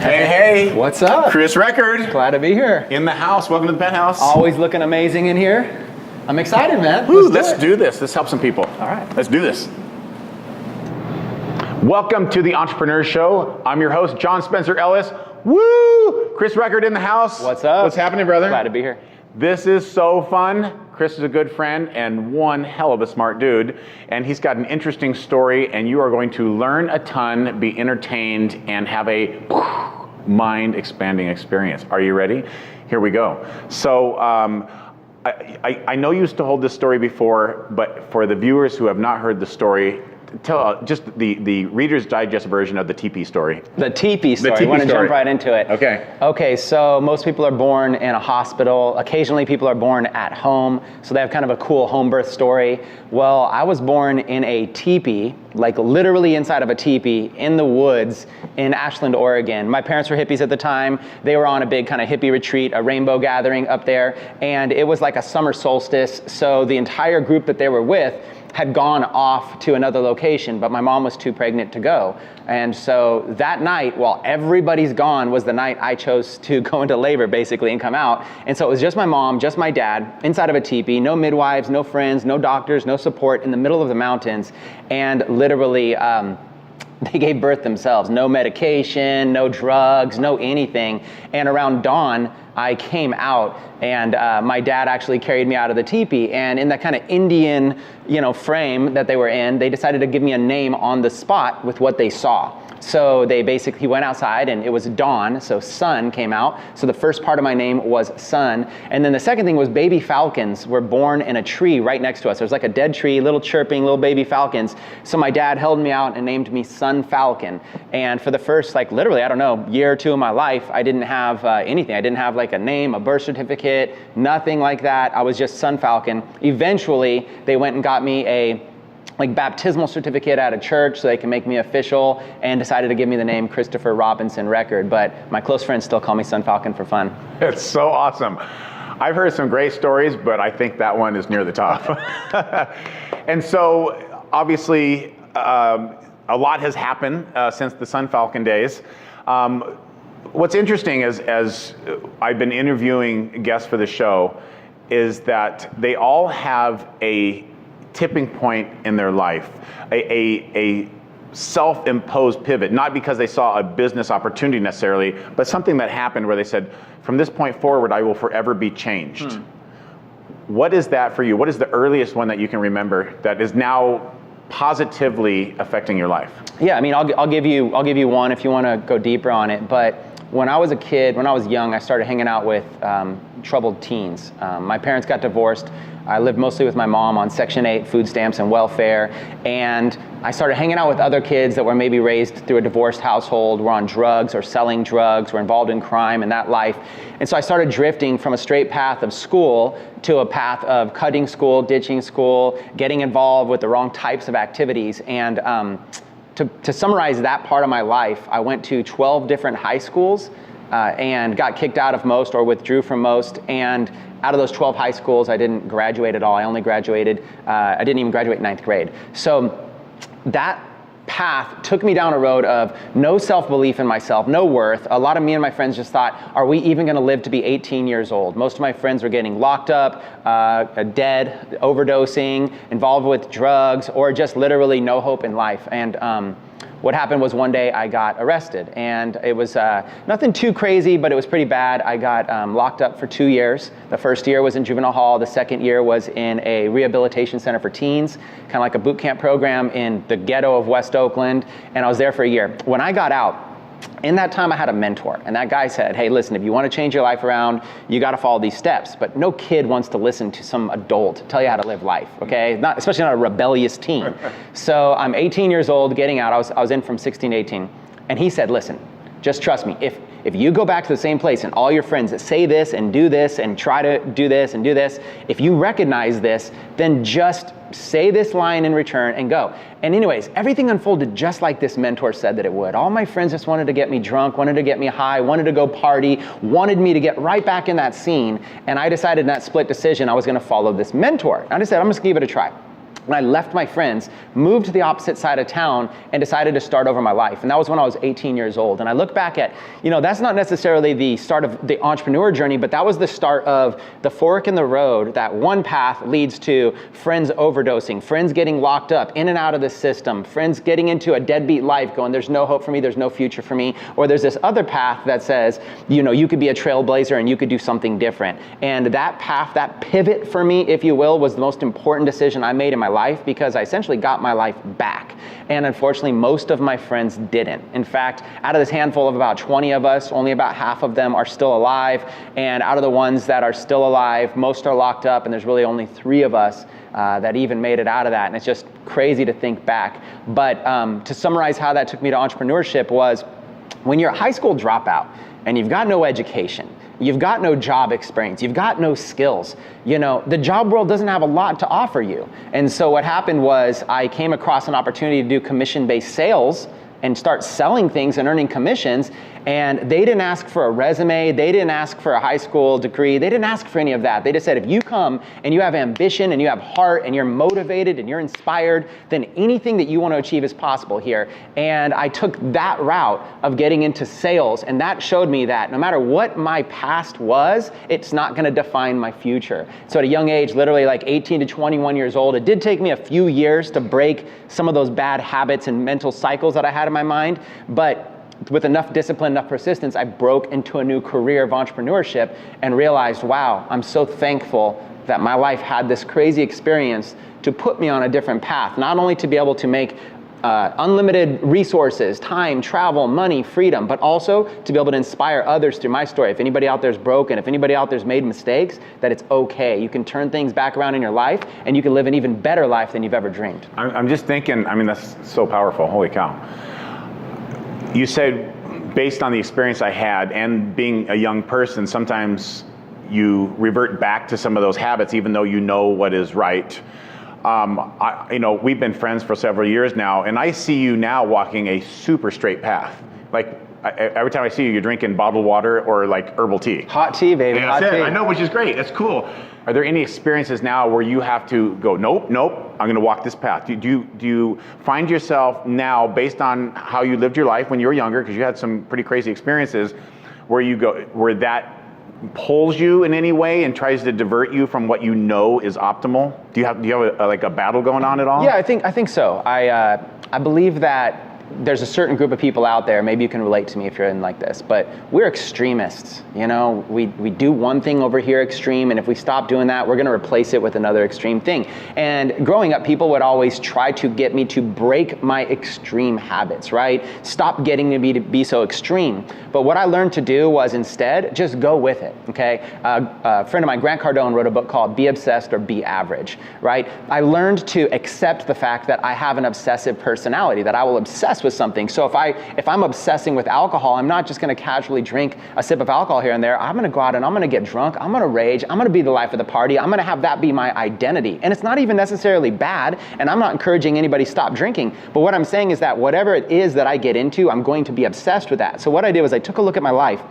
Hey. What's up? Chris Record. Glad to be here. In the house. Welcome to the penthouse. Always looking amazing in here. I'm excited, man. Woo, let's do this. Let's help some people. All right. Let's do this. Welcome to the Entrepreneur Show. I'm your host, John Spencer Ellis. Woo! Chris Record in the house. What's up? What's happening, brother? Glad to be here. This is so fun. Chris is a good friend and one hell of a smart dude. And he's got an interesting story, and you are going to learn a ton, be entertained, and have a mind-expanding experience. Are you ready? Here we go. So, I know you used to hold this story before, but for the viewers who have not heard the story, tell just the Reader's Digest version of the TP story. The TP story. The TP I want to story. jump right into it. Okay, so most people are born in a hospital. Occasionally people are born at home, so they have kind of a cool home birth story. Well, I was born in a teepee, like literally inside of a teepee in the woods in Ashland, Oregon. My parents were hippies at the time. They were on a big kind of hippie retreat, a rainbow gathering up there, and it was like a summer solstice, so the entire group that they were with had gone off to another location, but my mom was too pregnant to go. And so that night, while everybody's gone, was the night I chose to go into labor, basically, and come out. And so it was just my mom, just my dad, inside of a teepee, no midwives, no friends, no doctors, no support, in the middle of the mountains. And literally, they gave birth themselves. No medication, no drugs, no anything. And around dawn, I came out, and my dad actually carried me out of the teepee. And in that kind of Indian, frame that they were in, they decided to give me a name on the spot with what they saw. So he went outside, and it was dawn, so sun came out. So the first part of my name was Sun. And then the second thing was baby falcons were born in a tree right next to us. There was like a dead tree, little chirping, little baby falcons. So my dad held me out and named me Sun Falcon. And for the first, literally, year or two of my life, I didn't have anything. I didn't have a name, a birth certificate, nothing like that. I was just Sun Falcon. Eventually, they went and got me a baptismal certificate at a church so they can make me official, and decided to give me the name Christopher Robinson Record. But my close friends still call me Sun Falcon for fun. It's so awesome. I've heard some great stories, but I think that one is near the top. And so, obviously, a lot has happened since the Sun Falcon days. What's interesting is, as I've been interviewing guests for the show, is that they all have a tipping point in their life, a self-imposed pivot, not because they saw a business opportunity necessarily, but something that happened where they said, from this point forward, I will forever be changed. What is that for you? What is the earliest one that you can remember that is now positively affecting your life? Yeah, I'll give you one if you want to go deeper on it. But when I was a kid, when I was young, I started hanging out with troubled teens. My parents got divorced. I lived mostly with my mom on Section 8 food stamps and welfare, and I started hanging out with other kids that were maybe raised through a divorced household, were on drugs or selling drugs, were involved in crime and that life. And so I started drifting from a straight path of school to a path of cutting school, ditching school, getting involved with the wrong types of activities. And to summarize that part of my life, I went to 12 different high schools and got kicked out of most or withdrew from most. And out of those 12 high schools, I didn't graduate at all. I only graduated, I didn't even graduate ninth grade. So that path took me down a road of no self-belief in myself, no worth. A lot of me and my friends just thought, are we even gonna live to be 18 years old? Most of my friends were getting locked up, dead, overdosing, involved with drugs, or just literally no hope in life. And what happened was one day I got arrested, and it was nothing too crazy, but it was pretty bad. I got locked up for 2 years. The first year was in juvenile hall. The second year was in a rehabilitation center for teens, kind of like a boot camp program in the ghetto of West Oakland, and I was there for a year. When I got out, in that time I had a mentor, and that guy said, hey, listen, if you want to change your life around, you got to follow these steps. But no kid wants to listen to some adult tell you how to live life, okay? Especially not a rebellious teen. So I'm 18 years old, getting out. I was in from 16 to 18. And he said, listen, just trust me. If you go back to the same place and all your friends that say this and do this and try to do this and do this, if you recognize this, then just say this line in return and go. And anyways, everything unfolded just like this mentor said that it would. All my friends just wanted to get me drunk, wanted to get me high, wanted to go party, wanted me to get right back in that scene. And I decided in that split decision I was going to follow this mentor. I decided I'm just going to give it a try. And I left my friends, moved to the opposite side of town, and decided to start over my life. And that was when I was 18 years old. And I look back at, that's not necessarily the start of the entrepreneur journey, but that was the start of the fork in the road. That one path leads to friends overdosing, friends getting locked up, in and out of the system, friends getting into a deadbeat life going, there's no hope for me, there's no future for me. Or there's this other path that says, you could be a trailblazer and you could do something different. And that path, that pivot for me, if you will, was the most important decision I made in my life, because I essentially got my life back. And unfortunately, most of my friends didn't. In fact, out of this handful of about 20 of us, only about half of them are still alive. And out of the ones that are still alive, most are locked up, and there's really only 3 of us that even made it out of that. And it's just crazy to think back. But to summarize how that took me to entrepreneurship was, when you're a high school dropout and you've got no education, you've got no job experience, you've got no skills, the job world doesn't have a lot to offer you. And so what happened was I came across an opportunity to do commission-based sales and start selling things and earning commissions. And they didn't ask for a resume, they didn't ask for a high school degree, they didn't ask for any of that. They just said, if you come and you have ambition and you have heart and you're motivated and you're inspired, then anything that you want to achieve is possible here. And I took that route of getting into sales, and that showed me that no matter what my past was, it's not going to define my future. So at a young age, literally like 18 to 21 years old, it did take me a few years to break some of those bad habits and mental cycles that I had in my mind, but with enough discipline, enough persistence, I broke into a new career of entrepreneurship and realized, wow, I'm so thankful that my life had this crazy experience to put me on a different path, not only to be able to make unlimited resources, time, travel, money, freedom, but also to be able to inspire others through my story. If anybody out there's broken, if anybody out there's made mistakes, that it's okay. You can turn things back around in your life, and you can live an even better life than you've ever dreamed. I'm just thinking, that's so powerful, holy cow. You said, based on the experience I had and being a young person, sometimes you revert back to some of those habits, even though you know what is right. We've been friends for several years now, and I see you now walking a super straight path. Like, every time I see you, you're drinking bottled water or like herbal tea. Hot tea, baby, And hot tea. I know, which is great, that's cool. Are there any experiences now where you have to go, nope, I'm gonna walk this path? Do you find yourself now, based on how you lived your life when you were younger, because you had some pretty crazy experiences, where that pulls you in any way and tries to divert you from what you know is optimal? Do you have a battle going on at all? Yeah, I think so. I believe that there's a certain group of people out there, maybe you can relate to me if you're in like this, but we're extremists. We do one thing over here extreme, and if we stop doing that, we're gonna replace it with another extreme thing. And growing up, people would always try to get me to break my extreme habits, right? Stop getting me to be so extreme. But what I learned to do was instead, just go with it, okay? A friend of mine, Grant Cardone, wrote a book called Be Obsessed or Be Average, right? I learned to accept the fact that I have an obsessive personality, that I will obsess with something. So if I'm obsessing with alcohol, I'm not just gonna casually drink a sip of alcohol here and there. I'm gonna go out and I'm gonna get drunk, I'm gonna rage, I'm gonna be the life of the party, I'm gonna have that be my identity. And it's not even necessarily bad, and I'm not encouraging anybody to stop drinking, but what I'm saying is that whatever it is that I get into, I'm going to be obsessed with that. So what I did was I took a look at my life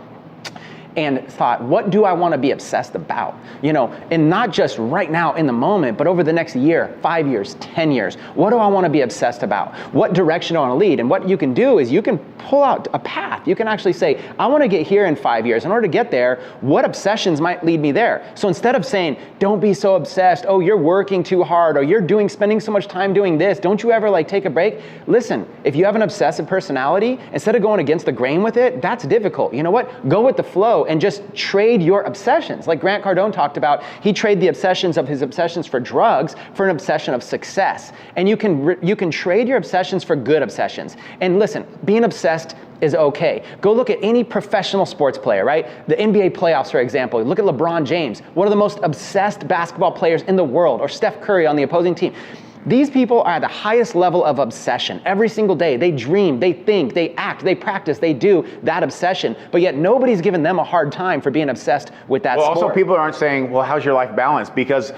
and thought, what do I want to be obsessed about? And not just right now in the moment, but over the next year, 5 years, 10 years. What do I want to be obsessed about? What direction do I want to lead? And what you can do is you can pull out a path. You can actually say, I want to get here in 5 years. In order to get there, what obsessions might lead me there? So instead of saying, don't be so obsessed, oh, you're working too hard, or you're spending so much time doing this, don't you ever take a break? Listen, if you have an obsessive personality, instead of going against the grain with it, that's difficult. You know what? Go with the flow and just trade your obsessions. Like Grant Cardone talked about, he traded the obsessions of his obsessions for drugs for an obsession of success. And you can trade your obsessions for good obsessions. And listen, being obsessed is okay. Go look at any professional sports player, right? The NBA playoffs, for example. Look at LeBron James, one of the most obsessed basketball players in the world, or Steph Curry on the opposing team. These people are at the highest level of obsession. Every single day, they dream, they think, they act, they practice, they do that obsession. But yet nobody's given them a hard time for being obsessed with that sport. Also, people aren't saying, well, how's your life balanced? Because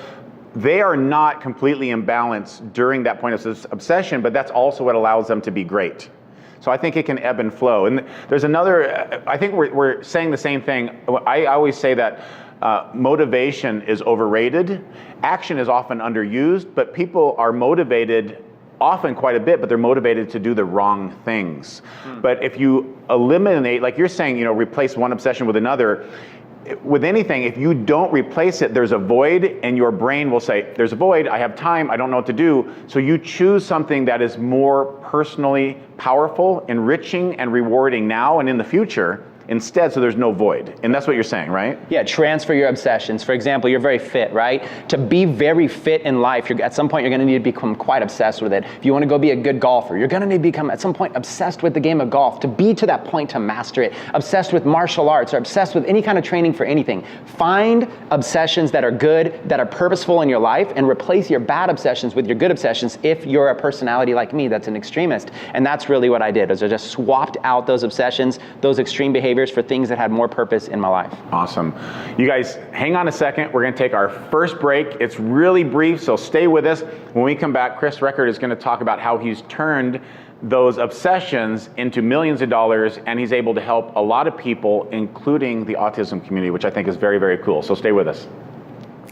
they are not completely imbalanced during that point of obsession, but that's also what allows them to be great. So I think it can ebb and flow. And there's another, I think we're saying the same thing. I always say that motivation is overrated. Action is often underused, but people are motivated often quite a bit, but they're motivated to do the wrong things. But if you eliminate, like you're saying, replace one obsession with another, with anything, if you don't replace it, there's a void, and your brain will say, there's a void, I have time, I don't know what to do. So you choose something that is more personally powerful, enriching, and rewarding now and in the future instead, so there's no void. And that's what you're saying, right? Yeah, transfer your obsessions. For example, you're very fit, right? To be very fit in life, at some point you're gonna need to become quite obsessed with it. If you wanna go be a good golfer, you're gonna need to become at some point obsessed with the game of golf, to be to that point to master it, obsessed with martial arts, or obsessed with any kind of training for anything. Find obsessions that are good, that are purposeful in your life, and replace your bad obsessions with your good obsessions if you're a personality like me that's an extremist. And that's really what I did, is I just swapped out those obsessions, those extreme behaviors for things that had more purpose in my life. Awesome. You guys, hang on a second. We're going to take our first break. It's really brief, so stay with us. When we come back, Chris Record is going to talk about how he's turned those obsessions into millions of dollars, and he's able to help a lot of people, including the autism community, which I think is very, very cool. So stay with us.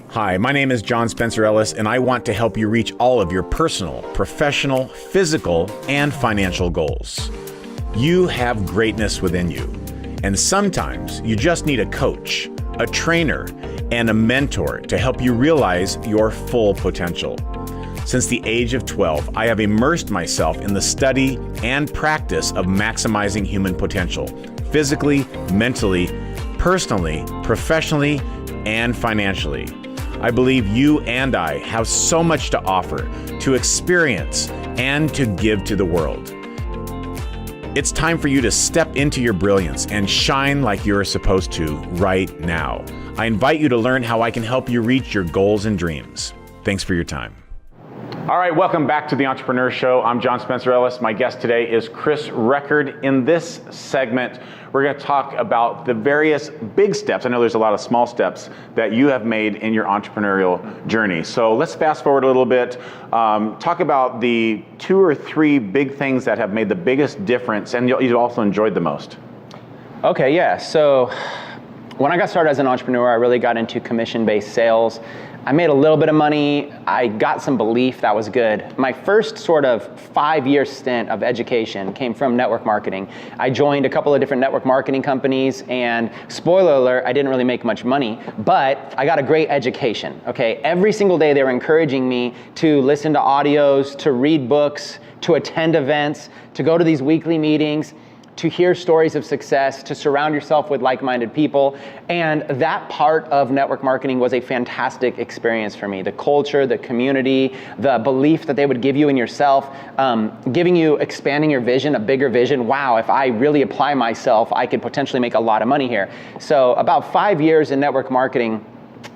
Hi, my name is John Spencer Ellis, and I want to help you reach all of your personal, professional, physical, and financial goals. You have greatness within you. And sometimes you just need a coach, a trainer, and a mentor to help you realize your full potential. Since the age of 12, I have immersed myself in the study and practice of maximizing human potential, physically, mentally, personally, professionally, and financially. I believe you and I have so much to offer, to experience, and to give to the world. It's time for you to step into your brilliance and shine like you're supposed to right now. I invite you to learn how I can help you reach your goals and dreams. Thanks for your time. All right, welcome back to the Entrepreneur Show. I'm John Spencer Ellis. My guest today is Chris Record. In this segment, we're going to talk about the various big steps. I know there's a lot of small steps that you have made in your entrepreneurial journey. So let's fast forward a little bit. Talk about the 2 or 3 big things that have made the biggest difference and you've also enjoyed the most. Okay, yeah. So when I got started as an entrepreneur, I really got into commission-based sales. I made a little bit of money. I got some belief that was good. My first sort of 5-year stint of education came from network marketing. I joined a couple of different network marketing companies, and spoiler alert, I didn't really make much money, but I got a great education, okay? Every single day they were encouraging me to listen to audios, to read books, to attend events, to go to these weekly meetings, to hear stories of success, to surround yourself with like-minded people. And that part of network marketing was a fantastic experience for me. The culture, the community, the belief that they would give you in yourself, expanding your vision, a bigger vision. Wow, if I really apply myself, I could potentially make a lot of money here. So about 5 years in network marketing,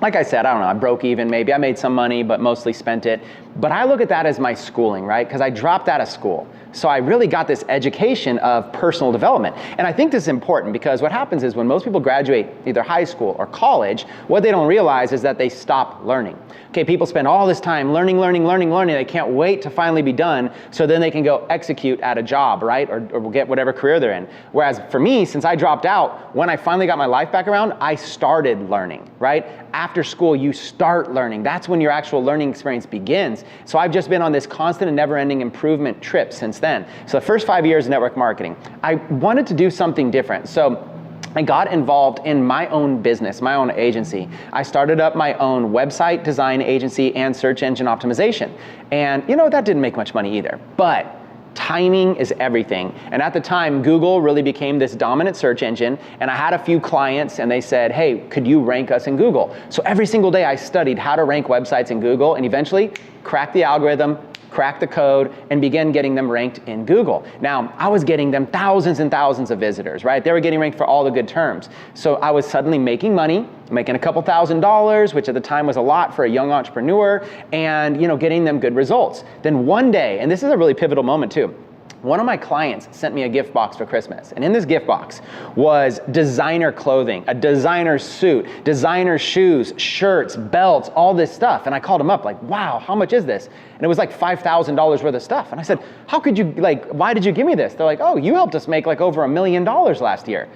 like I said, I don't know, I broke even maybe. I made some money, but mostly spent it. But I look at that as my schooling, right? Because I dropped out of school. So I really got this education of personal development. And I think this is important because what happens is when most people graduate either high school or college, what they don't realize is that they stop learning. Okay, people spend all this time learning. They can't wait to finally be done so then they can go execute at a job, right? Or get whatever career they're in. Whereas for me, since I dropped out, when I finally got my life back around, I started learning, right? After school, you start learning. That's when your actual learning experience begins. So I've just been on this constant and never-ending improvement trip since then. So the first 5 years of network marketing, I wanted to do something different. So I got involved in my own business, my own agency. I started up my own website design agency and search engine optimization. And that didn't make much money either. But timing is everything. And at the time, Google really became this dominant search engine. And I had a few clients and they said, hey, could you rank us in Google? So every single day I studied how to rank websites in Google and eventually cracked the algorithm, crack the code, and begin getting them ranked in Google. Now, I was getting them thousands and thousands of visitors, right? They were getting ranked for all the good terms. So I was suddenly making money, making a couple $1,000s, which at the time was a lot for a young entrepreneur, and getting them good results. Then one day, and this is a really pivotal moment too, one of my clients sent me a gift box for Christmas. And in this gift box was designer clothing, a designer suit, designer shoes, shirts, belts, all this stuff. And I called him up like, wow, how much is this? And it was like $5,000 worth of stuff. And I said, how could you, why did you give me this? They're like, oh, you helped us make like over $1 million last year.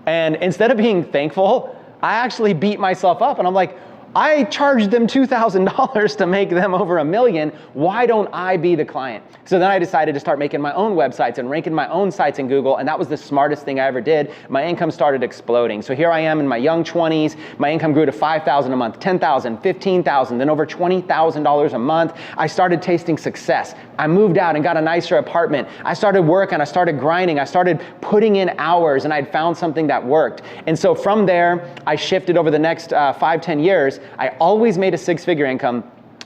And instead of being thankful, I actually beat myself up and I'm like, I charged them $2,000 to make them over $1 million. Why don't I be the client? So then I decided to start making my own websites and ranking my own sites in Google, and that was the smartest thing I ever did. My income started exploding. So here I am in my young 20s. My income grew to $5,000 a month, $10,000, $15,000, then over $20,000 a month. I started tasting success. I moved out and got a nicer apartment. I started working, I started grinding, I started putting in hours, and I'd found something that worked. And so from there, I shifted over the next 5-10 years. I always made a 6-figure income,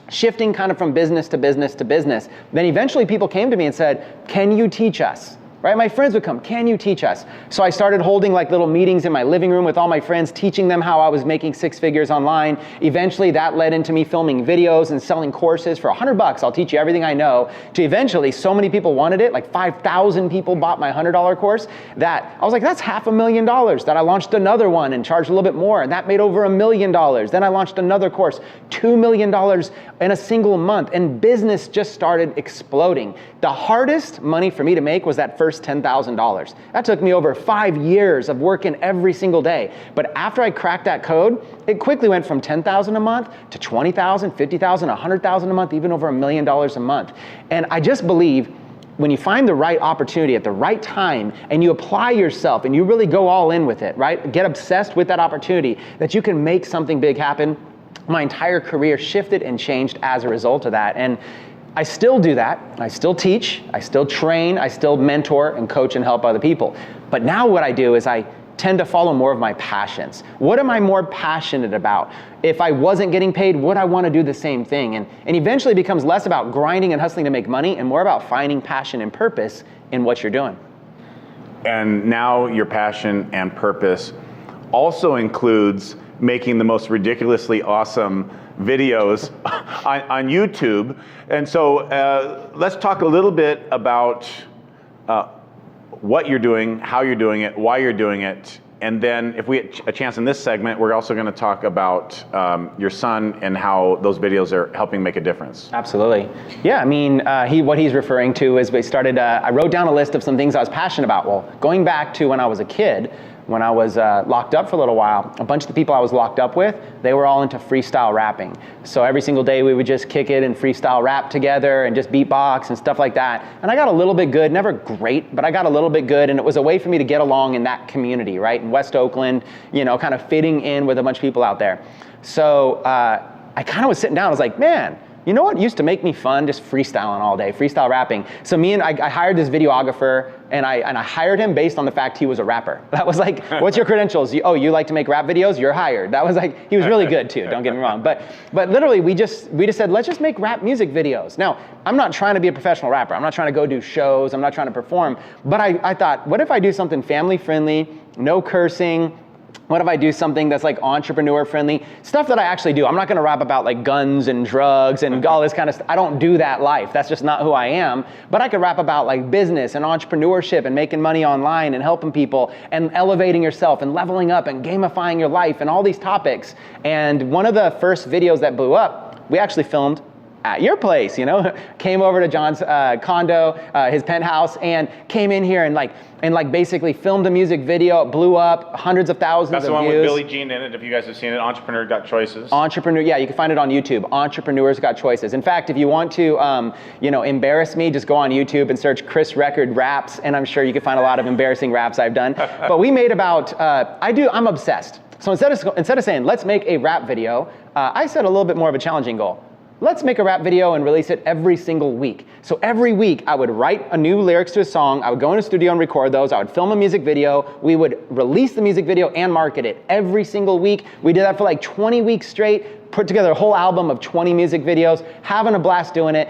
shifting kind of from business to business to business. Then eventually people came to me and said, can you teach us? Right? My friends would come, can you teach us? So I started holding like little meetings in my living room with all my friends, teaching them how I was making 6 figures online. Eventually that led into me filming videos and selling courses for $100. I'll teach you everything I know. To eventually, so many people wanted it, like 5,000 people bought my $100 course, that I was like, that's $500,000. That I launched another one and charged a little bit more, and that made over $1 million. Then I launched another course, $2 million in a single month, and business just started exploding. The hardest money for me to make was that first $10,000. That took me over 5 years of working every single day. But after I cracked that code, it quickly went from $10,000 a month to $20,000, $50,000, $100,000 a month, even over $1 million a month. And I just believe when you find the right opportunity at the right time and you apply yourself and you really go all in with it, right? Get obsessed with that opportunity, that you can make something big happen. My entire career shifted and changed as a result of that. And I still do that. I still teach, I still train, I still mentor and coach and help other people. But now what I do is I tend to follow more of my passions. What am I more passionate about? If I wasn't getting paid, would I want to do the same thing? And eventually it becomes less about grinding and hustling to make money and more about finding passion and purpose in what you're doing. And now your passion and purpose also includes making the most ridiculously awesome videos on YouTube. And so let's talk a little bit about what you're doing, how you're doing it, why you're doing it. And then if we get a chance in this segment, we're also going to talk about your son and how those videos are helping make a difference. Absolutely. Yeah, I mean, what he's referring to is I wrote down a list of some things I was passionate about. Well, going back to when I was a kid, when I was locked up for a little while, a bunch of the people I was locked up with, they were all into freestyle rapping. So every single day we would just kick it and freestyle rap together and just beatbox and stuff like that. And I got a little bit good, never great, but I got a little bit good, and it was a way for me to get along in that community, right? In West Oakland, you know, kind of fitting in with a bunch of people out there. So I kind of was sitting down, I was like, man, you know what used to make me fun? Just freestyling all day, freestyle rapping. So I hired this videographer, and I hired him based on the fact he was a rapper. That was like, what's your credentials? You like to make rap videos? You're hired. That was like, he was really good too, don't get me wrong. But literally we just said, let's just make rap music videos. Now, I'm not trying to be a professional rapper. I'm not trying to go do shows. I'm not trying to perform. But I thought, what if I do something family friendly, no cursing? What if I do something that's like entrepreneur friendly? Stuff that I actually do. I'm not gonna rap about like guns and drugs and all this kind of stuff. I don't do that life. That's just not who I am. But I could rap about like business and entrepreneurship and making money online and helping people and elevating yourself and leveling up and gamifying your life and all these topics. And one of the first videos that blew up, we actually filmed at your place, you know, came over to John's condo, his penthouse, and came in here and basically filmed a music video. It blew up, hundreds of thousands of views. That's the one with Billie Jean in it, if you guys have seen it. Entrepreneur Got Choices. Yeah, you can find it on YouTube. Entrepreneurs Got Choices. In fact, if you want to, embarrass me, just go on YouTube and search Chris Record raps, and I'm sure you can find a lot of embarrassing raps I've done. But we made about, I'm obsessed. So instead of saying, let's make a rap video, I set a little bit more of a challenging goal. Let's make a rap video and release it every single week. So every week I would write a new lyrics to a song, I would go in a studio and record those, I would film a music video, we would release the music video and market it every single week. We did that for like 20 weeks straight, put together a whole album of 20 music videos, having a blast doing it.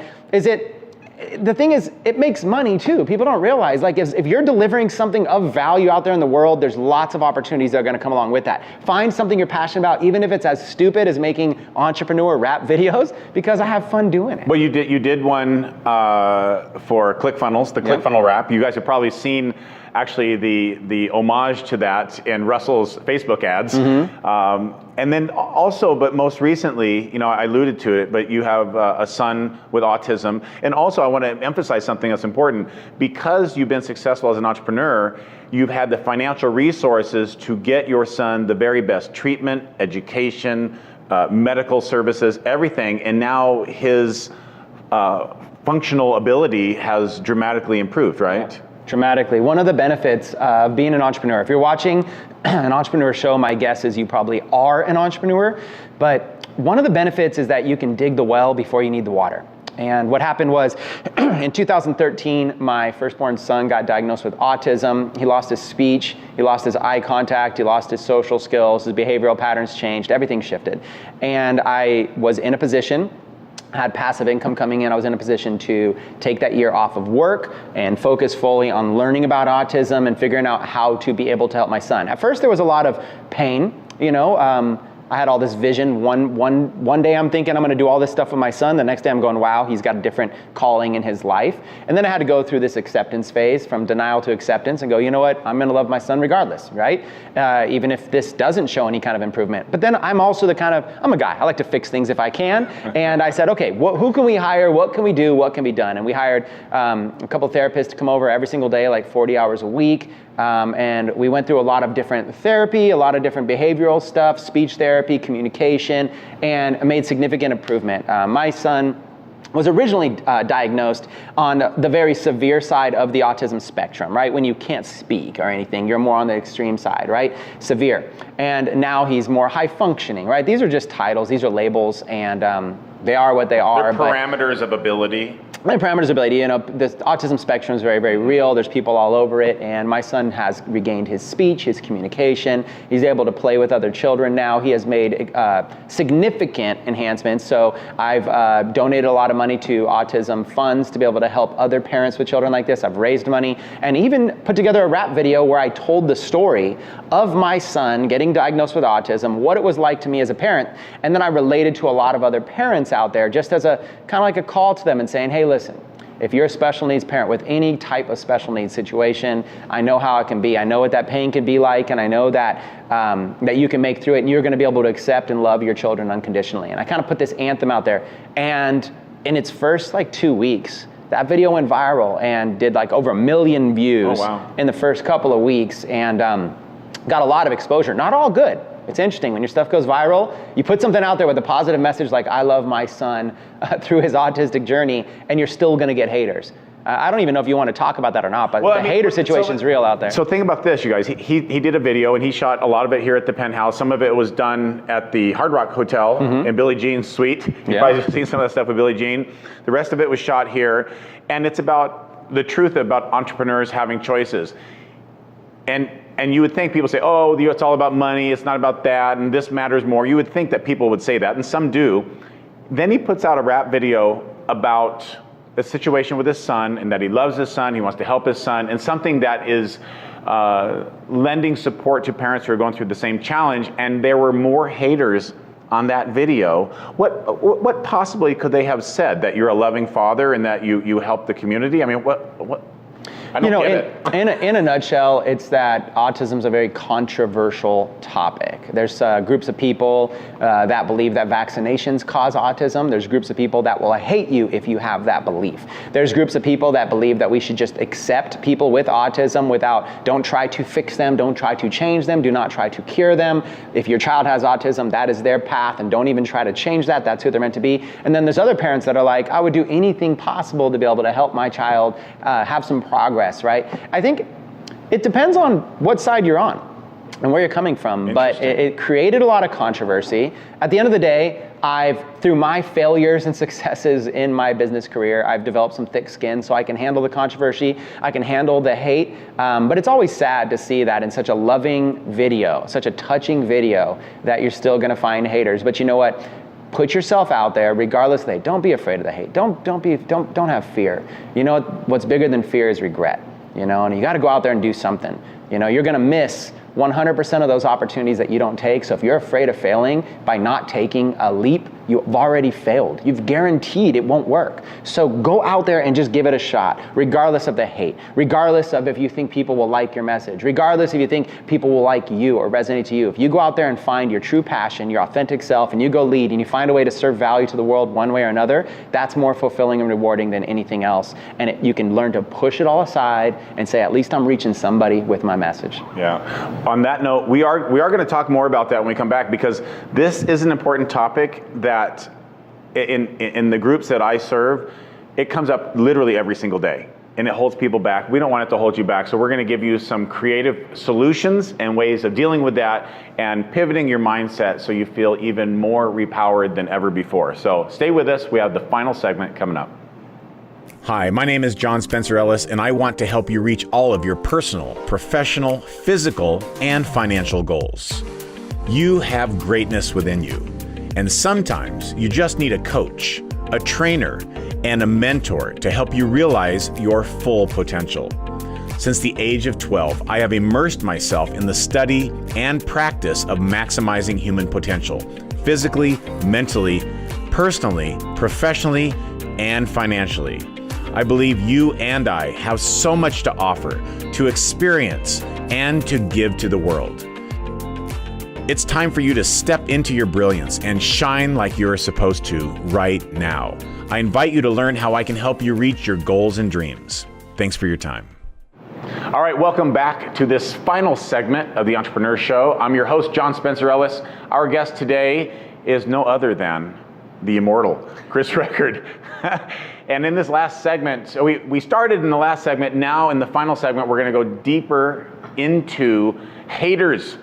The thing is, it makes money too. People don't realize, like if you're delivering something of value out there in the world, there's lots of opportunities that are gonna come along with that. Find something you're passionate about, even if it's as stupid as making entrepreneur rap videos, because I have fun doing it. Well, you did one for ClickFunnels, the ClickFunnels rap. You guys have probably seen actually the homage to that in Russell's Facebook ads. Mm-hmm. And then also, but most recently, I alluded to it, but you have a son with autism. And also I want to emphasize something that's important. Because you've been successful as an entrepreneur, you've had the financial resources to get your son the very best treatment, education, medical services, everything, and now his functional ability has dramatically improved, right? Yeah. Dramatically. One of the benefits of being an entrepreneur, if you're watching an entrepreneur show, my guess is you probably are an entrepreneur, but one of the benefits is that you can dig the well before you need the water. And what happened was, in 2013, my firstborn son got diagnosed with autism. He lost his speech, he lost his eye contact, he lost his social skills, his behavioral patterns changed, everything shifted. And I was in a position, had passive income coming in, I was in a position to take that year off of work and focus fully on learning about autism and figuring out how to be able to help my son. At first there was a lot of pain, I had all this vision. One day I'm thinking I'm going to do all this stuff with my son. The next day I'm going, wow, he's got a different calling in his life. And then I had to go through this acceptance phase, from denial to acceptance, and go, you know what, I'm going to love my son regardless, right? Even if this doesn't show any kind of improvement. But then I'm also I'm a guy. I like to fix things if I can. And I said, okay, who can we hire? What can we do? What can be done? And we hired a couple therapists to come over every single day, like 40 hours a week. And we went through a lot of different therapy, a lot of different behavioral stuff, speech therapy, communication, and made significant improvement. My son was originally diagnosed on the very severe side of the autism spectrum, right? When you can't speak or anything, you're more on the extreme side, right? Severe. And now he's more high functioning, right? These are just titles, these are labels, and they are what they are. They're parameters of ability. My parameters of ability, the autism spectrum is very, very real. There's people all over it, and my son has regained his speech, his communication. He's able to play with other children now. He has made significant enhancements. So I've donated a lot of money to autism funds to be able to help other parents with children like this. I've raised money and even put together a rap video where I told the story of my son getting diagnosed with autism, what it was like to me as a parent, and then I related to a lot of other parents out there just as a kind of like a call to them and saying, hey, listen, if you're a special needs parent with any type of special needs situation, I know how it can be. I know what that pain can be like, and I know that that you can make through it, and you're going to be able to accept and love your children unconditionally. And I kind of put this anthem out there, and in its first 2 weeks, that video went viral and did over 1 million views in the first couple of weeks, and got a lot of exposure. Not all good. It's interesting, when your stuff goes viral, you put something out there with a positive message like, I love my son through his autistic journey, and you're still gonna get haters. I don't even know if you want to talk about that or not, but hater situation's real out there. So think about this, you guys. He did a video, and he shot a lot of it here at the Penthouse. Some of it was done at the Hard Rock Hotel in Billie Jean's suite. You've probably seen some of that stuff with Billie Jean. The rest of it was shot here, and it's about the truth about entrepreneurs having choices. And you would think people say, oh, it's all about money, it's not about that, and this matters more. You would think that people would say that, and some do. Then he puts out a rap video about a situation with his son, and that he loves his son, he wants to help his son, and something that is lending support to parents who are going through the same challenge, and there were more haters on that video. What possibly could they have said? That you're a loving father and that you help the community? I mean, what? I don't get it. In a nutshell, it's that autism is a very controversial topic. There's groups of people that believe that vaccinations cause autism. There's groups of people that will hate you if you have that belief. There's groups of people that believe that we should just accept people with autism don't try to fix them, don't try to change them, do not try to cure them. If your child has autism, that is their path, and don't even try to change that. That's who they're meant to be. And then there's other parents that are like, I would do anything possible to be able to help my child have some progress, right? I think it depends on what side you're on and where you're coming from, but it created a lot of controversy. At the end of the day, through my failures and successes in my business career, I've developed some thick skin so I can handle the controversy, I can handle the hate, but it's always sad to see that in such a loving video, such a touching video, that you're still gonna find haters. But you know what? Put yourself out there, regardless of the hate. Don't be afraid of the hate. Don't have fear. You know what's bigger than fear is regret. And you got to go out there and do something. You're going to miss 100% of those opportunities that you don't take. So if you're afraid of failing by not taking a leap you've already failed. You've guaranteed it won't work. So go out there and just give it a shot, regardless of the hate, regardless of if you think people will like your message, regardless if you think people will like you or resonate to you. If you go out there and find your true passion, your authentic self, and you go lead and you find a way to serve value to the world one way or another, that's more fulfilling and rewarding than anything else. And you can learn to push it all aside and say, at least I'm reaching somebody with my message. Yeah. On that note, we are going to talk more about that when we come back, because this is an important topic that in the groups that I serve, it comes up literally every single day, and it holds people back. We don't want it to hold you back, so we're going to give you some creative solutions and ways of dealing with that and pivoting your mindset so you feel even more repowered than ever before. So stay with us. We have the final segment coming up. Hi, my name is John Spencer Ellis, and I want to help you reach all of your personal, professional, physical, and financial goals. You have greatness within you, and sometimes you just need a coach, a trainer, and a mentor to help you realize your full potential. Since the age of 12, I have immersed myself in the study and practice of maximizing human potential, physically, mentally, personally, professionally, and financially. I believe you and I have so much to offer, to experience, and to give to the world. It's time for you to step into your brilliance and shine like you're supposed to right now. I invite you to learn how I can help you reach your goals and dreams. Thanks for your time. All right, welcome back to this final segment of the Entrepreneur Show. I'm your host, John Spencer Ellis. Our guest today is no other than the immortal Chris Record. And in this last segment, so we started in the last segment. Now in the final segment, we're going to go deeper into haters.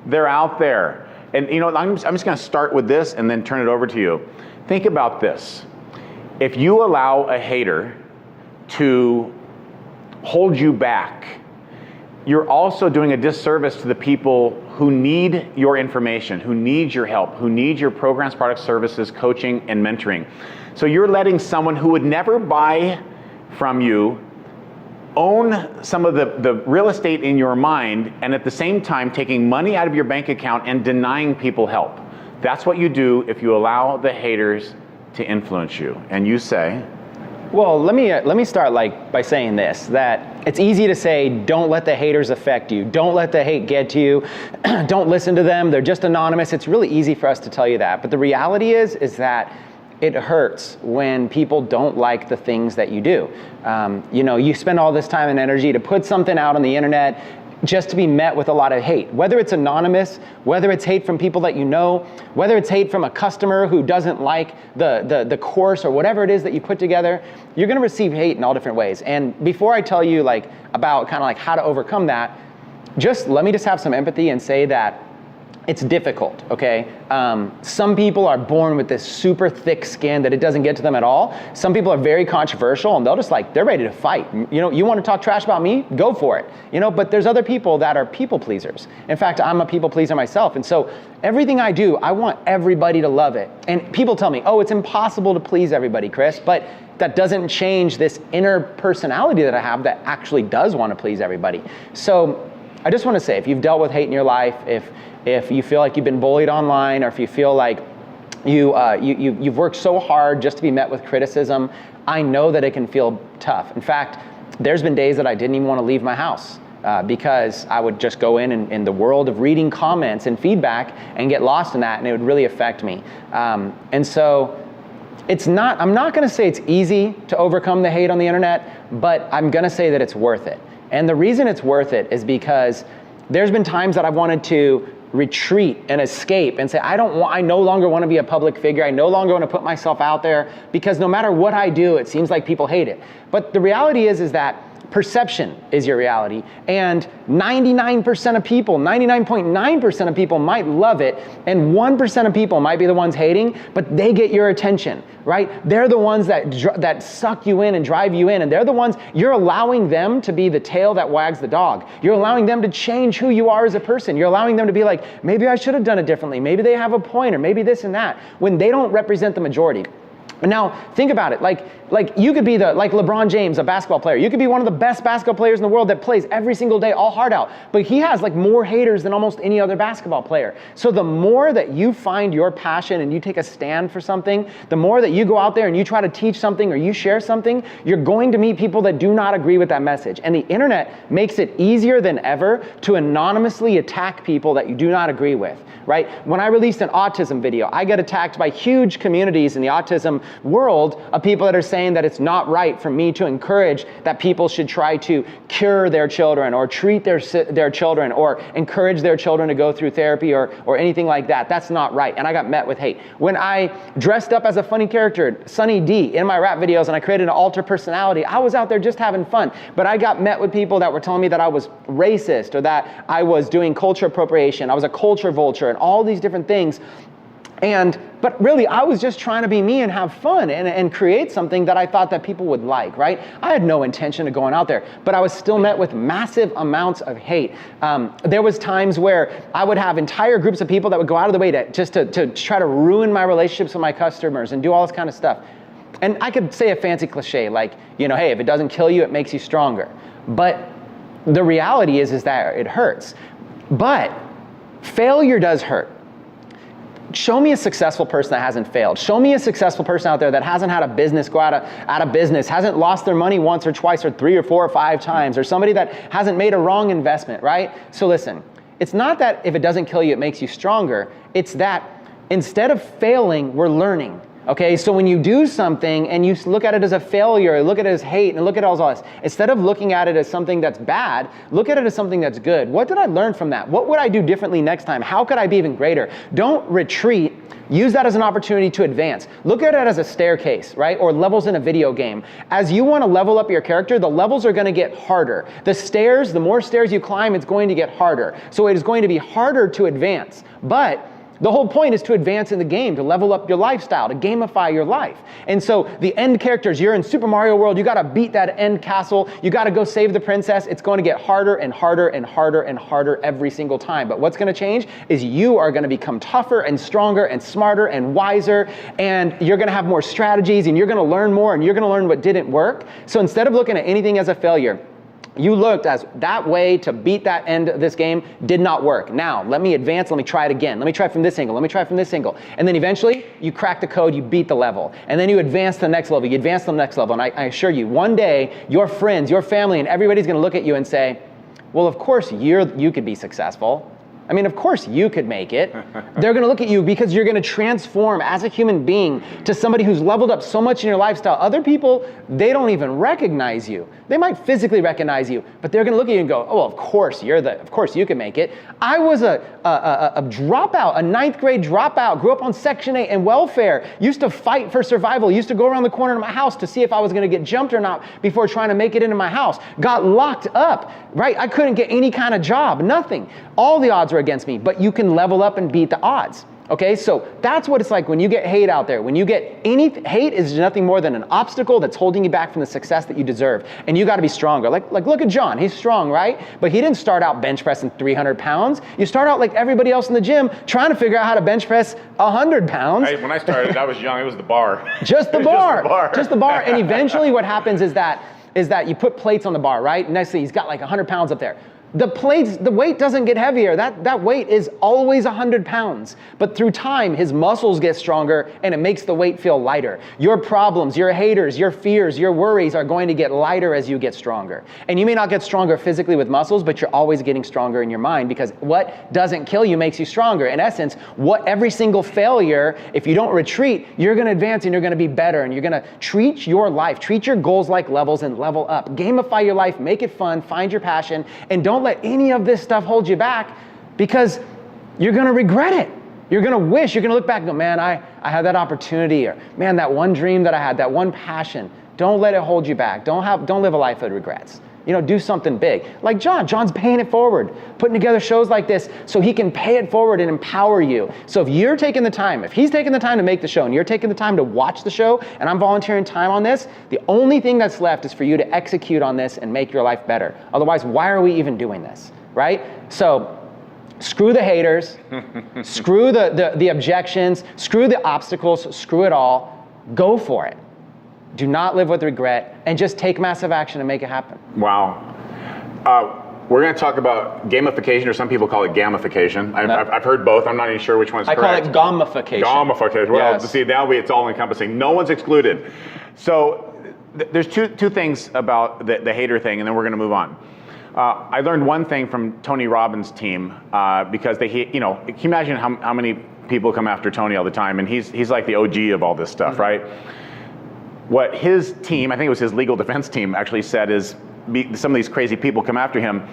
They're out there. And you know, I'm just going to start with this and then turn it over to you. Think about this. If you allow a hater to hold you back, you're also doing a disservice to the people who need your information, who need your help, who need your programs, products, services, coaching, and mentoring. So you're letting someone who would never buy from you own some of the real estate in your mind, and at the same time taking money out of your bank account and denying people help. That's what you do if you allow the haters to influence you. And you say, well, let me start by saying this, that it's easy to say, don't let the haters affect you. Don't let the hate get to you. Don't listen to them. They're just anonymous. It's really easy for us to tell you that. But the reality is that it hurts when people don't like the things that you do. You spend all this time and energy to put something out on the internet just to be met with a lot of hate. Whether it's anonymous, whether it's hate from people that you know, whether it's hate from a customer who doesn't like the course or whatever it is that you put together, you're gonna receive hate in all different ways. And before I tell you about how to overcome that, let me have some empathy and say that it's difficult, okay? Some people are born with this super thick skin that it doesn't get to them at all. Some people are very controversial and they're ready to fight. You want to talk trash about me? Go for it. But there's other people that are people pleasers. In fact, I'm a people pleaser myself. And so everything I do, I want everybody to love it. And people tell me, oh, it's impossible to please everybody, Chris, but that doesn't change this inner personality that I have that actually does want to please everybody. So I just want to say, if you've dealt with hate in your life, if you feel like you've been bullied online, or if you feel like you've worked so hard just to be met with criticism, I know that it can feel tough. In fact, there's been days that I didn't even want to leave my house because I would just go in the world of reading comments and feedback and get lost in that, and it would really affect me. And so I'm not going to say it's easy to overcome the hate on the internet, but I'm going to say that it's worth it. And the reason it's worth it is because there's been times that I've wanted to retreat and escape and say, I no longer want to be a public figure. I no longer want to put myself out there, because no matter what I do, it seems like people hate it. But the reality is that perception is your reality, and 99% of people, 99.9% of people might love it, and 1% of people might be the ones hating, but they get your attention, right? They're the ones that suck you in and drive you in, and they're the ones, you're allowing them to be the tail that wags the dog. You're allowing them to change who you are as a person. You're allowing them to be like, maybe I should have done it differently. Maybe they have a point, or maybe this and that, when they don't represent the majority. And now think about it, like you could be like LeBron James, a basketball player. You could be one of the best basketball players in the world that plays every single day, all hard out. But he has like more haters than almost any other basketball player. So the more that you find your passion and you take a stand for something, the more that you go out there and you try to teach something or you share something, you're going to meet people that do not agree with that message. And the internet makes it easier than ever to anonymously attack people that you do not agree with, right? When I released an autism video, I get attacked by huge communities in the autism world of people that are saying that it's not right for me to encourage that people should try to cure their children or treat their children or encourage their children to go through therapy or anything like that. That's not right. And I got met with hate. When I dressed up as a funny character, Sunny D, in my rap videos and I created an alter personality, I was out there just having fun. But I got met with people that were telling me that I was racist or that I was doing culture appropriation. I was a culture vulture and all these different things. But really, I was just trying to be me and have fun and create something that I thought that people would like, right? I had no intention of going out there, but I was still met with massive amounts of hate. There was times where I would have entire groups of people that would go out of the way to try to ruin my relationships with my customers and do all this kind of stuff. And I could say a fancy cliche like, hey, if it doesn't kill you, it makes you stronger. But the reality is that it hurts. But failure does hurt. Show me a successful person that hasn't failed. Show me a successful person out there that hasn't had a business go out of business, hasn't lost their money once or twice or 3 or 4 or 5 times, or somebody that hasn't made a wrong investment, right? So listen, it's not that if it doesn't kill you, it makes you stronger. It's that instead of failing, we're learning. Okay, so when you do something and you look at it as a failure, look at it as hate, and look at all this, instead of looking at it as something that's bad, look at it as something that's good. What did I learn from that? What would I do differently next time? How could I be even greater? Don't retreat. Use that as an opportunity to advance. Look at it as a staircase, right? Or levels in a video game. As you want to level up your character, the levels are going to get harder. The more stairs you climb, it's going to get harder. So it is going to be harder to advance. But the whole point is to advance in the game, to level up your lifestyle, to gamify your life. And so the end characters, you're in Super Mario World, you got to beat that end castle, you got to go save the princess. It's going to get harder and harder and harder and harder every single time. But what's going to change is you are going to become tougher and stronger and smarter and wiser, and you're going to have more strategies, and you're going to learn more, and you're going to learn what didn't work. So instead of looking at anything as a failure, you looked as that way to beat that end of this game did not work. Now, let me advance, let me try it again. Let me try from this angle, let me try from this angle. And then eventually, you crack the code, you beat the level. And then you advance to the next level, you advance to the next level. And I assure you, one day, your friends, your family, and everybody's gonna look at you and say, well, of course you could be successful. I mean, of course you could make it. They're gonna look at you because you're gonna transform as a human being to somebody who's leveled up so much in your lifestyle. Other people, they don't even recognize you. They might physically recognize you, but they're gonna look at you and go, oh, of course you can make it. I was a dropout, a 9th grade dropout, grew up on Section 8 and welfare, used to fight for survival, used to go around the corner of my house to see if I was gonna get jumped or not before trying to make it into my house. Got locked up, right? I couldn't get any kind of job, nothing. All the odds were against me, but you can level up and beat the odds. Okay, so that's what it's like when you get hate out there. When you get hate is nothing more than an obstacle that's holding you back from the success that you deserve. And you got to be stronger. Like look at John, he's strong, right? But he didn't start out bench pressing 300 pounds. You start out like everybody else in the gym trying to figure out how to bench press 100 pounds. When I started, I was young, it was the bar. Just the bar. Just the bar. And eventually what happens is that you put plates on the bar, right? Next thing, he's got like 100 pounds up there. The weight doesn't get heavier. That weight is always 100 pounds. But through time, his muscles get stronger and it makes the weight feel lighter. Your problems, your haters, your fears, your worries are going to get lighter as you get stronger. And you may not get stronger physically with muscles, but you're always getting stronger in your mind, because what doesn't kill you makes you stronger. In essence, every single failure, if you don't retreat, you're going to advance and you're going to be better, and you're going to treat your life, treat your goals like levels and level up. Gamify your life, make it fun, find your passion, and don't let any of this stuff hold you back, because you're going to regret it. You're going to wish, you're going to look back and go, man, I had that opportunity, or man, that one dream that I had, that one passion. Don't let it hold you back. Don't live a life of regrets. Do something big. Like John's paying it forward, putting together shows like this so he can pay it forward and empower you. So if he's taking the time to make the show, and you're taking the time to watch the show, and I'm volunteering time on this, the only thing that's left is for you to execute on this and make your life better. Otherwise, why are we even doing this, right? So screw the haters, screw the objections, screw the obstacles, screw it all. Go for it. Do not live with regret, and just take massive action and make it happen. Wow. We're going to talk about gamification, or some people call it gamification. I've heard both. I'm not even sure which one is correct. I call it gamification. Gamification. Well, yes. See, now it's all encompassing. No one's excluded. So there's two things about the hater thing, and then we're going to move on. I learned one thing from Tony Robbins' team because can you imagine how many people come after Tony all the time, and he's like the OG of all this stuff, right? What his team, I think it was his legal defense team, actually said is, some of these crazy people come after him.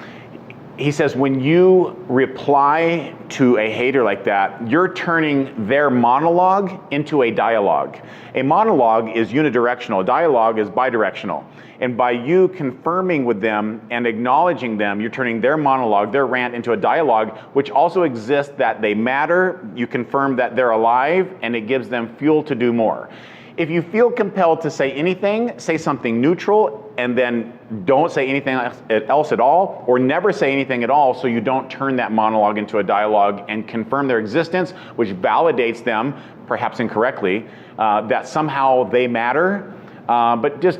He says, when you reply to a hater like that, you're turning their monologue into a dialogue. A monologue is unidirectional. A dialogue is bidirectional. And by you confirming with them and acknowledging them, you're turning their monologue, their rant, into a dialogue, which also exists that they matter. You confirm that they're alive, and it gives them fuel to do more. If you feel compelled to say anything, say something neutral, and then don't say anything else at all, or never say anything at all, so you don't turn that monologue into a dialogue and confirm their existence, which validates them, perhaps incorrectly, that somehow they matter. But just,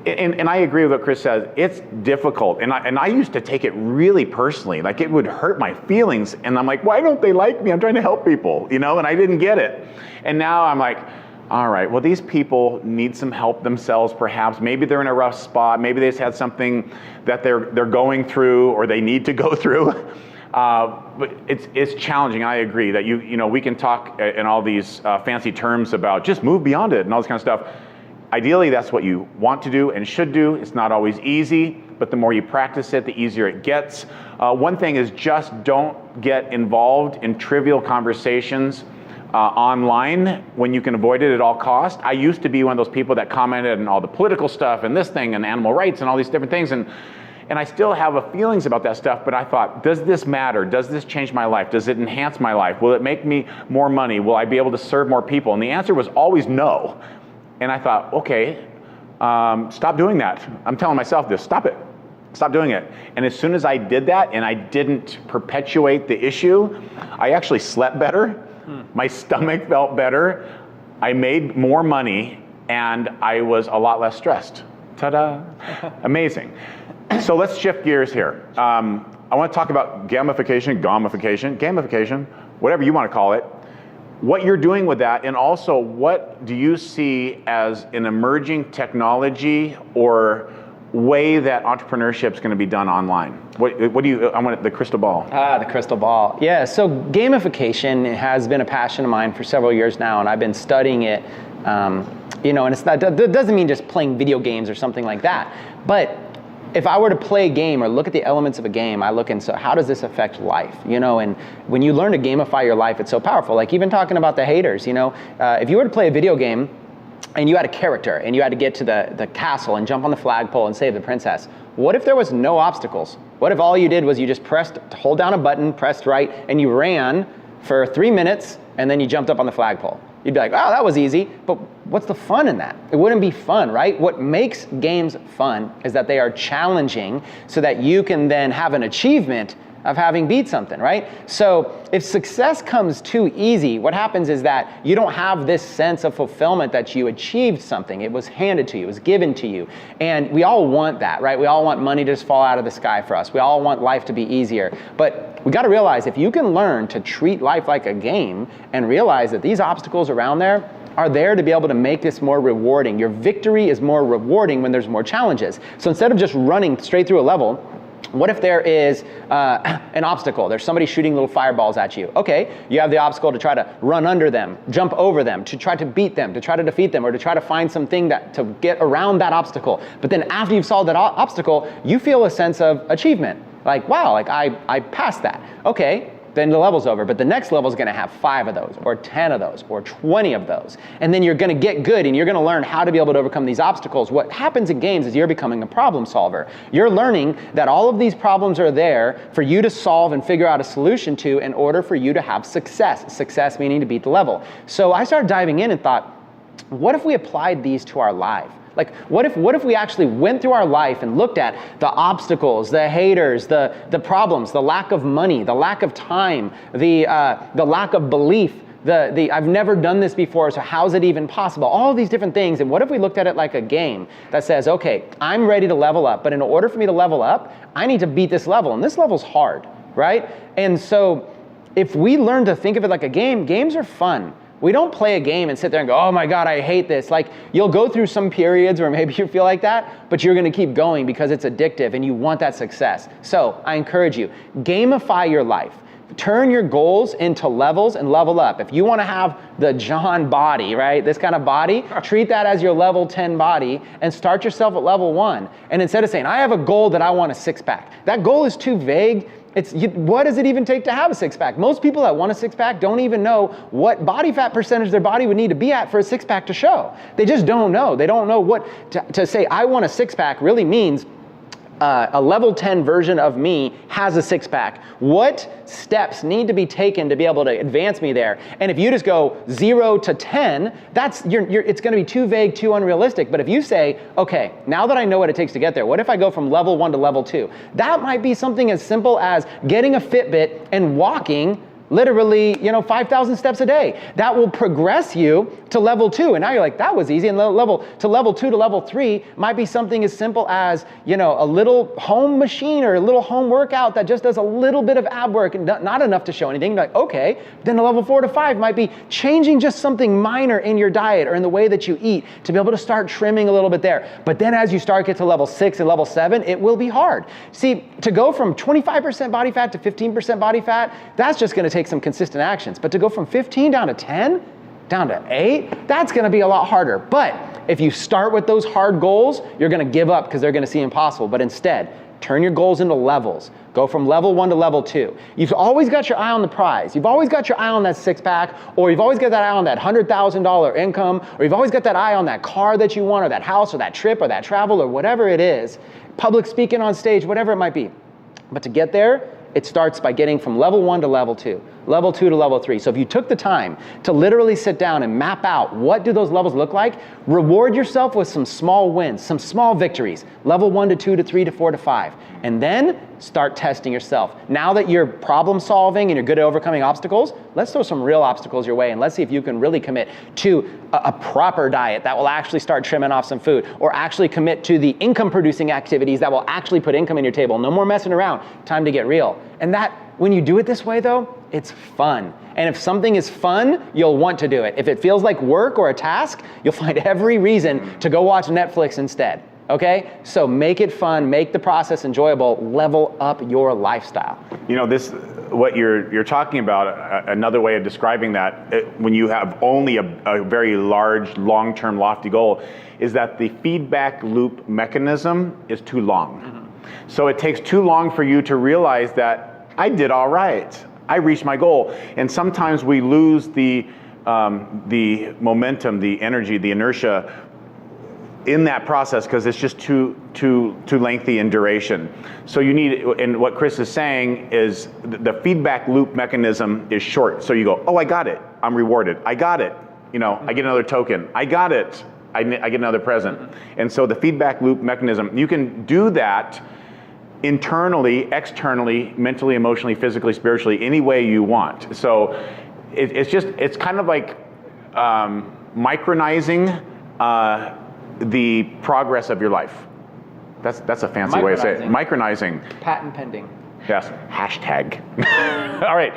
and I agree with what Chris says, it's difficult. And I used to take it really personally, like it would hurt my feelings. And I'm like, why don't they like me? I'm trying to help people, and I didn't get it. And now I'm like, all right, well, these people need some help themselves, perhaps. Maybe they're in a rough spot. Maybe they just had something that they're going through, or they need to go through. But it's challenging. I agree that we can talk in all these fancy terms about just move beyond it and all this kind of stuff. Ideally, that's what you want to do and should do. It's not always easy, but the more you practice it, the easier it gets. One thing is, just don't get involved in trivial conversations online when you can avoid it at all costs. I used to be one of those people that commented on all the political stuff and this thing and animal rights and all these different things, and I still have feelings about that stuff, but I thought, does this matter? Does this change my life? Does it enhance my life? Will it make me more money? Will I be able to serve more people? And the answer was always no. And I thought, okay, stop doing that. I'm telling myself this, stop it. Stop doing it. And as soon as I did that and I didn't perpetuate the issue, I actually slept better. My stomach felt better. I made more money, and I was a lot less stressed. Ta-da. Amazing. So let's shift gears here. I want to talk about gamification, whatever you want to call it. What you're doing with that, and also what do you see as an emerging technology or way that entrepreneurship is going to be done online? What do you? I want the crystal ball. The crystal ball. Yeah. So gamification has been a passion of mine for several years now, and I've been studying it. And it's not. That doesn't mean just playing video games or something like that. But if I were to play a game or look at the elements of a game, I look and so how does this affect life? And when you learn to gamify your life, it's so powerful. Like even talking about the haters. If you were to play a video game, and you had a character, and you had to get to the castle and jump on the flagpole and save the princess. What if there was no obstacles? What if all you did was you just hold down a button, pressed right, and you ran for 3 minutes, and then you jumped up on the flagpole? You'd be like, oh, that was easy, but what's the fun in that? It wouldn't be fun, right? What makes games fun is that they are challenging so that you can then have an achievement of having beat something, right? So if success comes too easy, what happens is that you don't have this sense of fulfillment that you achieved something. It was handed to you, it was given to you. And we all want that, right? We all want money to just fall out of the sky for us. We all want life to be easier. But we gotta realize if you can learn to treat life like a game and realize that these obstacles around there are there to be able to make this more rewarding. Your victory is more rewarding when there's more challenges. So instead of just running straight through a level, what if there is an obstacle? There's somebody shooting little fireballs at you. Okay, you have the obstacle to try to run under them, jump over them, to try to beat them, to try to defeat them, or to try to find something to get around that obstacle. But then after you've solved that obstacle, you feel a sense of achievement. Like, wow, I passed that. Okay, then the level's over. But the next level is going to have 5 of those, or 10 of those, or 20 of those. And then you're going to get good, and you're going to learn how to be able to overcome these obstacles. What happens in games is you're becoming a problem solver. You're learning that all of these problems are there for you to solve and figure out a solution to in order for you to have success. Success meaning to beat the level. So I started diving in and thought, what if we applied these to our life? Like, what if we actually went through our life and looked at the obstacles, the haters, the problems, the lack of money, the lack of time, the lack of belief, I've never done this before, so how's it even possible? All of these different things. And what if we looked at it like a game that says, okay, I'm ready to level up, but in order for me to level up, I need to beat this level, and this level's hard, right? And so if we learn to think of it like a game, games are fun. We don't play a game and sit there and go, oh my God, I hate this. Like, you'll go through some periods where maybe you feel like that, but you're gonna keep going because it's addictive and you want that success. So I encourage you, gamify your life. Turn your goals into levels and level up. If you wanna have the John body, right? This kind of body, treat that as your level 10 body and start yourself at level 1. And instead of saying, I have a goal that I want a six-pack, that goal is too vague. What does it even take to have a six-pack? Most people that want a six-pack don't even know what body fat percentage their body would need to be at for a six-pack to show. They just don't know. They don't know what to say, I want a six-pack really means a level 10 version of me has a six-pack. What steps need to be taken to be able to advance me there? And if you just go 0 to 10, it's gonna be too vague, too unrealistic. But if you say, okay, now that I know what it takes to get there, what if I go from level 1 to level 2? That might be something as simple as getting a Fitbit and walking literally, 5,000 steps a day. That will progress you to level 2. And now you're like, that was easy. And level 2 to level 3 might be something as simple as, a little home machine or a little home workout that just does a little bit of ab work and not enough to show anything. You're like, okay, then a level 4 to 5 might be changing just something minor in your diet or in the way that you eat to be able to start trimming a little bit there. But then as you get to level 6 and level 7, it will be hard. See, to go from 25% body fat to 15% body fat, that's just gonna take some consistent actions. But to go from 15 down to 10, down to 8, that's gonna be a lot harder. But if you start with those hard goals, you're gonna give up because they're gonna seem impossible. But instead, turn your goals into levels. Go from level 1 to level 2. You've always got your eye on the prize. You've always got your eye on that six-pack, or you've always got that eye on that $100,000 income, or you've always got that eye on that car that you want, or that house, or that trip, or that travel, or whatever it is, public speaking on stage, whatever it might be. But to get there, it starts by getting from level 1 to level 2, level 2 to level 3. So if you took the time to literally sit down and map out what do those levels look like, reward yourself with some small wins, some small victories, level 1 to 2 to 3 to 4 to 5. And then start testing yourself. Now that you're problem solving and you're good at overcoming obstacles, let's throw some real obstacles your way and let's see if you can really commit to a proper diet that will actually start trimming off some food, or actually commit to the income producing activities that will actually put income in your table. No more messing around, time to get real. And that, when you do it this way though, it's fun. And if something is fun, you'll want to do it. If it feels like work or a task, you'll find every reason to go watch Netflix instead. Okay? So make it fun, make the process enjoyable, level up your lifestyle. What you're talking about, another way of describing that, when you have only a very large, long-term, lofty goal, is that the feedback loop mechanism is too long. Mm-hmm. So it takes too long for you to realize that I did all right. I reached my goal. And sometimes we lose the momentum, the energy, the inertia in that process because it's just too lengthy in duration. So you need, and what Chris is saying is the feedback loop mechanism is short. So you go, oh, I got it. I'm rewarded. I got it. I get another token. I got it. I get another present. And so the feedback loop mechanism, you can do that internally, externally, mentally, emotionally, physically, spiritually, any way you want. So it's kind of like micronizing the progress of your life. That's a fancy way to say it. Micronizing. Patent pending. Yes. Hashtag. All right.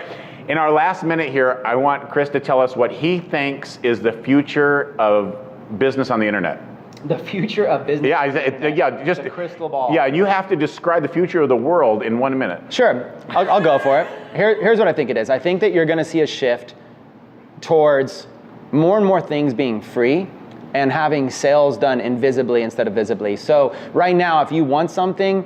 In our last minute here, I want Chris to tell us what he thinks is the future of business on the internet. The future of business. Yeah, just the crystal ball. Yeah, you have to describe the future of the world in 1 minute. Sure, I'll go for it. Here's what I think it is. I think that you're going to see a shift towards more and more things being free and having sales done invisibly instead of visibly. So right now, if you want something,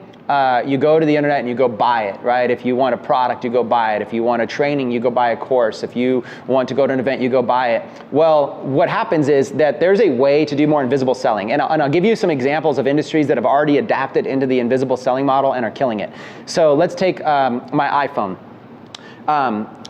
you go to the internet and you go buy it, right? If you want a product, you go buy it. If you want a training, you go buy a course. If you want to go to an event, you go buy it. Well, what happens is that there's a way to do more invisible selling. And I'll give you some examples of industries that have already adapted into the invisible selling model and are killing it. So let's take my iPhone.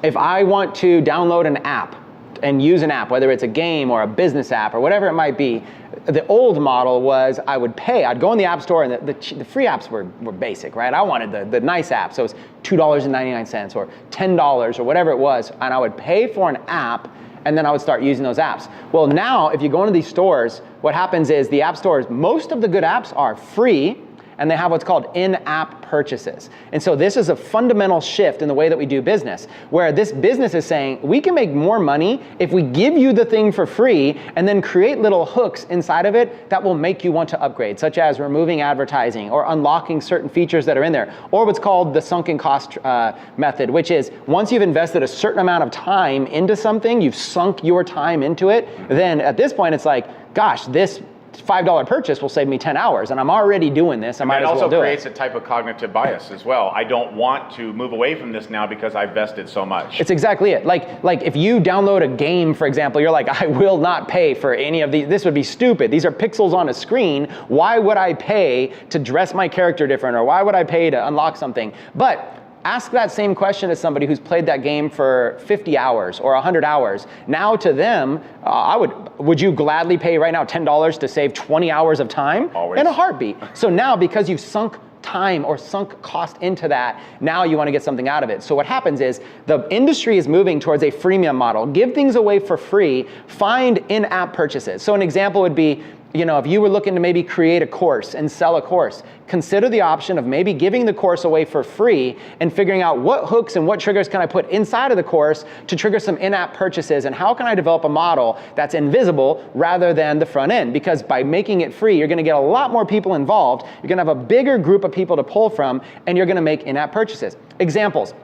If I want to download an app, and use an app, whether it's a game or a business app or whatever it might be. The old model was I would pay. I'd go in the app store, and the free apps were basic, right? I wanted the nice app, so it was $2.99 or $10 or whatever it was, and I would pay for an app, and then I would start using those apps. Well, now if you go into these stores, what happens is the app stores, most of the good apps are free, and they have what's called in-app purchases. And so this is a fundamental shift in the way that we do business, where this business is saying, we can make more money if we give you the thing for free and then create little hooks inside of it that will make you want to upgrade, such as removing advertising or unlocking certain features that are in there, or what's called the sunken cost method, which is once you've invested a certain amount of time into something, you've sunk your time into it, then at this point it's like, gosh, this $5 purchase will save me 10 hours, and I'm already doing this. I might as well do it. It also creates a type of cognitive bias as well. I don't want to move away from this now because I've vested so much. It's exactly it. Like if you download a game, for example, you're like, I will not pay for any of these. This would be stupid. These are pixels on a screen. Why would I pay to dress my character different, or why would I pay to unlock something? But ask that same question to somebody who's played that game for 50 hours or 100 hours. Now to them, would you gladly pay right now $10 to save 20 hours of time? Always. In a heartbeat. So now, because you've sunk time or sunk cost into that, now you want to get something out of it. So what happens is the industry is moving towards a freemium model. Give things away for free, find in-app purchases. So an example would be, if you were looking to maybe create a course and sell a course, consider the option of maybe giving the course away for free and figuring out what hooks and what triggers can I put inside of the course to trigger some in-app purchases, and how can I develop a model that's invisible rather than the front end? Because by making it free, you're going to get a lot more people involved, you're going to have a bigger group of people to pull from, and you're going to make in-app purchases. Examples.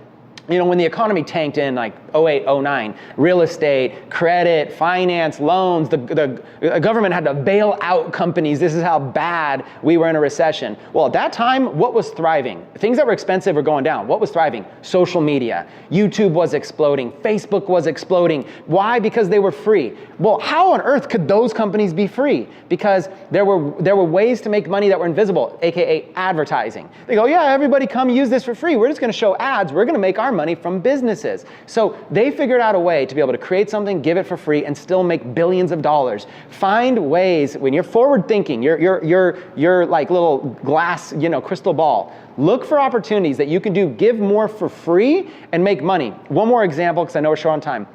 When the economy tanked in like 08, 09, real estate, credit, finance, loans, the government had to bail out companies. This is how bad we were in a recession. Well, at that time, what was thriving? Things that were expensive were going down. What was thriving? Social media. YouTube was exploding. Facebook was exploding. Why? Because they were free. Well, how on earth could those companies be free? Because there were ways to make money that were invisible, aka advertising. They go, yeah, everybody come use this for free. We're just going to show ads. We're going to make our money from businesses. So they figured out a way to be able to create something, give it for free, and still make billions of dollars. Find ways, when you're forward thinking, you're like little glass, crystal ball. Look for opportunities that you can give more for free and make money. One more example, because I know we're short on time.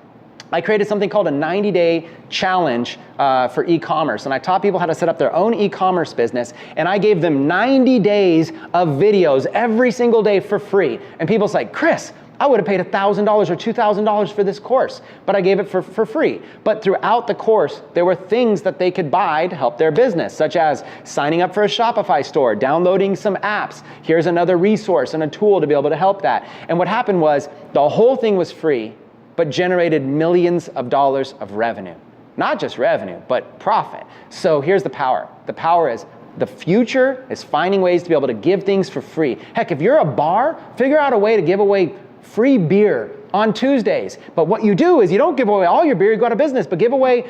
I created something called a 90-day challenge for e-commerce, and I taught people how to set up their own e-commerce business, and I gave them 90 days of videos every single day for free. And people's like, Chris, I would have paid $1,000 or $2,000 for this course, but I gave it for free. But throughout the course, there were things that they could buy to help their business, such as signing up for a Shopify store, downloading some apps. Here's another resource and a tool to be able to help that. And what happened was the whole thing was free, but generated millions of dollars of revenue. Not just revenue, but profit. So here's the power. The power is the future is finding ways to be able to give things for free. Heck, if you're a bar, figure out a way to give away free beer on Tuesdays. But what you do is you don't give away all your beer, you go out of business, but give away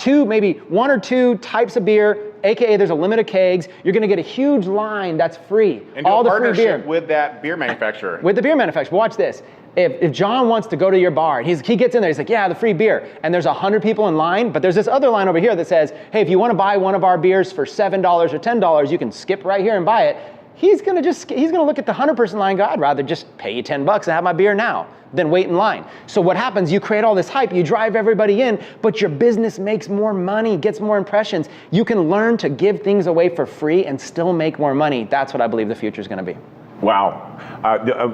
maybe one or two types of beer, aka there's a limit of kegs. You're going to get a huge line that's free. And do all a the free beer partnership with that beer manufacturer. With the beer manufacturer. Watch this. If John wants to go to your bar, he gets in there, he's like, yeah, the free beer. And there's 100 people in line, but there's this other line over here that says, hey, if you want to buy one of our beers for $7 or $10, you can skip right here and buy it. He's gonna look at the 100-person line and go, I'd rather just pay you $10 and have my beer now than wait in line. So what happens, you create all this hype, you drive everybody in, but your business makes more money, gets more impressions. You can learn to give things away for free and still make more money. That's what I believe the future is gonna be. Wow.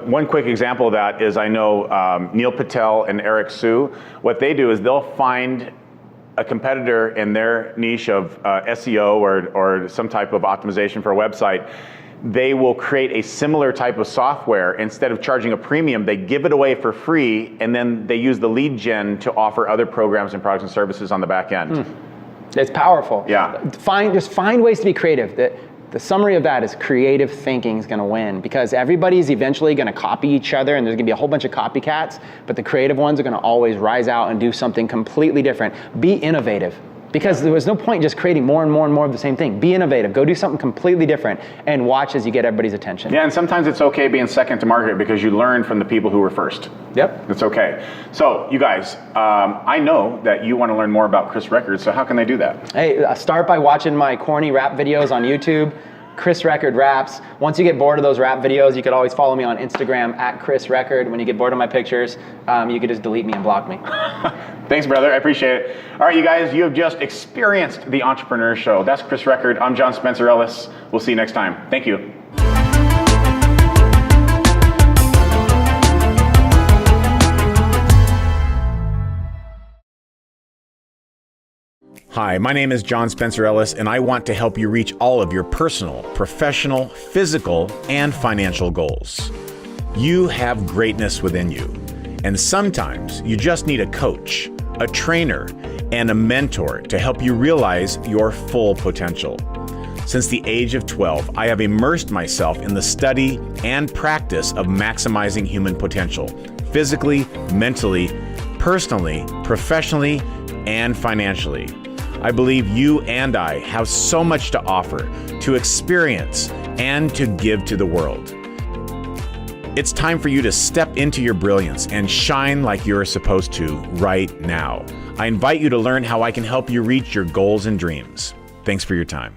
One quick example of that is I know Neil Patel and Eric Sue, what they do is they'll find a competitor in their niche of SEO or some type of optimization for a website. They will create a similar type of software. Instead of charging a premium, they give it away for free, and then they use the lead gen to offer other programs and products and services on the back end. It's powerful. Yeah. Just find ways to be creative. The summary of that is creative thinking is going to win, because everybody's eventually going to copy each other, and there's going to be a whole bunch of copycats, but the creative ones are going to always rise out and do something completely different. Be innovative. because there was no point just creating more and more and more of the same thing. Be innovative, go do something completely different, and watch as you get everybody's attention. Yeah, and sometimes it's okay being second to market because you learn from the people who were first. Yep. It's okay. So you guys, I know that you want to learn more about Chris Record, so how can they do that? Hey, start by watching my corny rap videos on YouTube. Chris Record Raps. Once you get bored of those rap videos, you could always follow me on Instagram at Chris Record. When you get bored of my pictures, you could just delete me and block me. Thanks, brother. I appreciate it. All right, you guys, you have just experienced the Entrepreneur Show. That's Chris Record. I'm John Spencer Ellis. We'll see you next time. Thank you. Hi, my name is John Spencer Ellis, and I want to help you reach all of your personal, professional, physical, and financial goals. You have greatness within you, and sometimes you just need a coach, a trainer, and a mentor to help you realize your full potential. Since the age of 12, I have immersed myself in the study and practice of maximizing human potential, physically, mentally, personally, professionally, and financially. I believe you and I have so much to offer, to experience, and to give to the world. It's time for you to step into your brilliance and shine like you're supposed to right now. I invite you to learn how I can help you reach your goals and dreams. Thanks for your time.